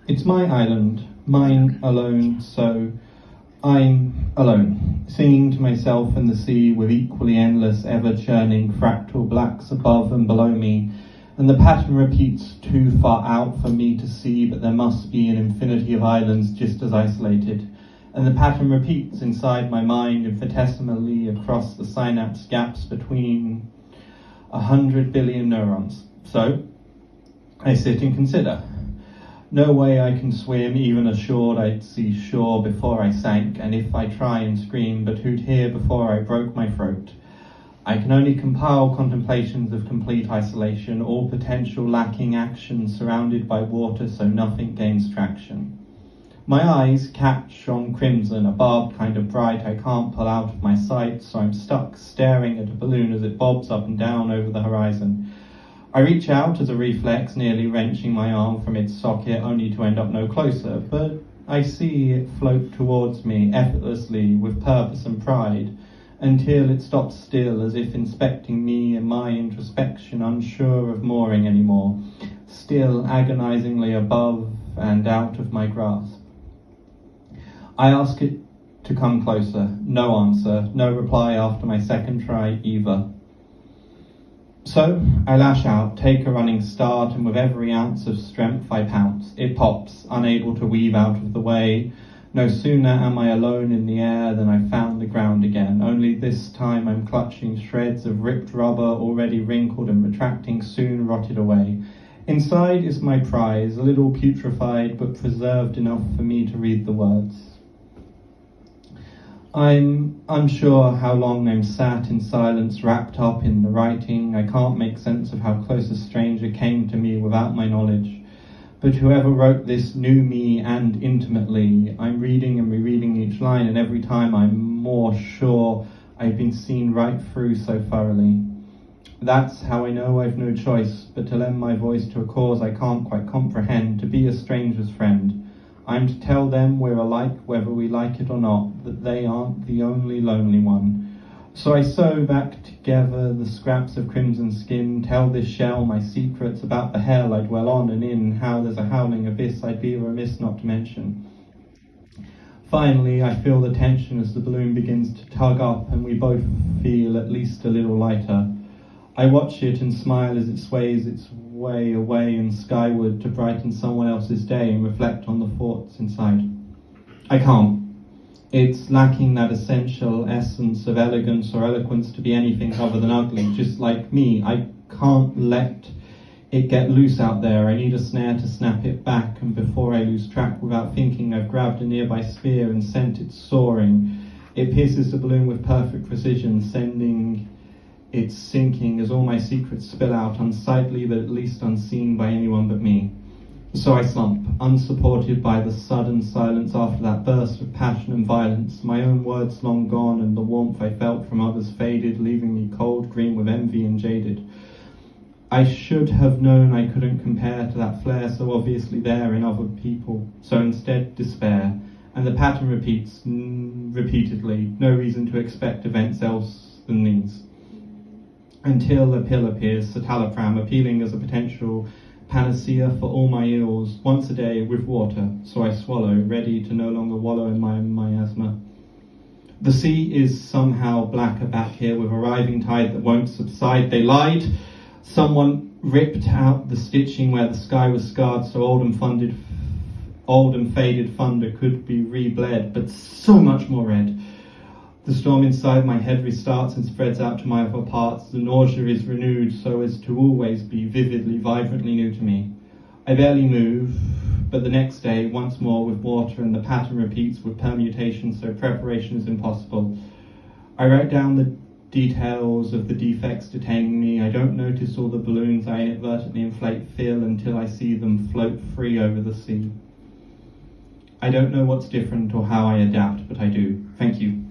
It's my island, mine alone, so I'm alone, singing to myself in the sea with equally endless, ever-churning fractal blacks above and below me, and the pattern repeats too far out for me to see, but there must be an infinity of islands just as isolated, and the pattern repeats inside my mind infinitesimally across the synapse gaps between 100 billion neurons. So, I sit and consider. No way I can swim, even assured I'd see shore before I sank, and if I try and scream, but who'd hear before I broke my throat? I can only compile contemplations of complete isolation, all potential lacking action, surrounded by water so nothing gains traction. My eyes catch on crimson, a barbed kind of bright I can't pull out of my sight, so I'm stuck staring at a balloon as it bobs up and down over the horizon. I reach out as a reflex, nearly wrenching my arm from its socket, only to end up no closer, but I see it float towards me effortlessly with purpose and pride, until it stops still as if inspecting me and my introspection, unsure of mooring anymore, still agonizingly above and out of my grasp. I ask it to come closer. No answer, no reply after my second try either. So I lash out, take a running start, and with every ounce of strength I pounce. It pops, unable to weave out of the way. No sooner am I alone in the air than I found the ground again. Only this time I'm clutching shreds of ripped rubber, already wrinkled and retracting, soon rotted away. Inside is my prize, a little putrefied but preserved enough for me to read the words. I'm unsure how long I'm sat in silence, wrapped up in the writing. I can't make sense of how close a stranger came to me without my knowledge. But whoever wrote this knew me and intimately. I'm reading and rereading each line, and every time I'm more sure I've been seen right through so thoroughly. That's how I know I've no choice but to lend my voice to a cause I can't quite comprehend, to be a stranger's friend. I'm to tell them we're alike whether we like it or not, that they aren't the only lonely one. So I sew back together the scraps of crimson skin, tell this shell my secrets about the hell I dwell on and in, how there's a howling abyss I'd be remiss not to mention. Finally, I feel the tension as the balloon begins to tug up, and we both feel at least a little lighter. I watch it and smile as it sways its way away and skyward to brighten someone else's day and reflect on the thoughts inside. I can't. It's lacking that essential essence of elegance or eloquence to be anything other than ugly, just like me. I can't let it get loose out there. I need a snare to snap it back, and before I lose track without thinking, I've grabbed a nearby spear and sent it soaring. It pierces the balloon with perfect precision, sending it's sinking as all my secrets spill out, unsightly but at least unseen by anyone but me. So I slump, unsupported by the sudden silence after that burst of passion and violence, my own words long gone and the warmth I felt from others faded, leaving me cold, green with envy and jaded. I should have known I couldn't compare to that flare so obviously there in other people, so instead despair, and the pattern repeats repeatedly, no reason to expect events else than these. Until a pill appears, citalopram, appealing as a potential panacea for all my ills, once a day with water, so I swallow, ready to no longer wallow in my miasma. The sea is somehow blacker back here, with a rising tide that won't subside. They lied. Someone ripped out the stitching where the sky was scarred, so old and faded thunder could be re-bled, but so much more red. The storm inside my head restarts and spreads out to my upper parts. The nausea is renewed so as to always be vividly, vibrantly new to me. I barely move, but the next day, once more with water, and the pattern repeats with permutations so preparation is impossible. I write down the details of the defects detaining me. I don't notice all the balloons I inadvertently inflate fill until I see them float free over the sea. I don't know what's different or how I adapt, but I do. Thank you.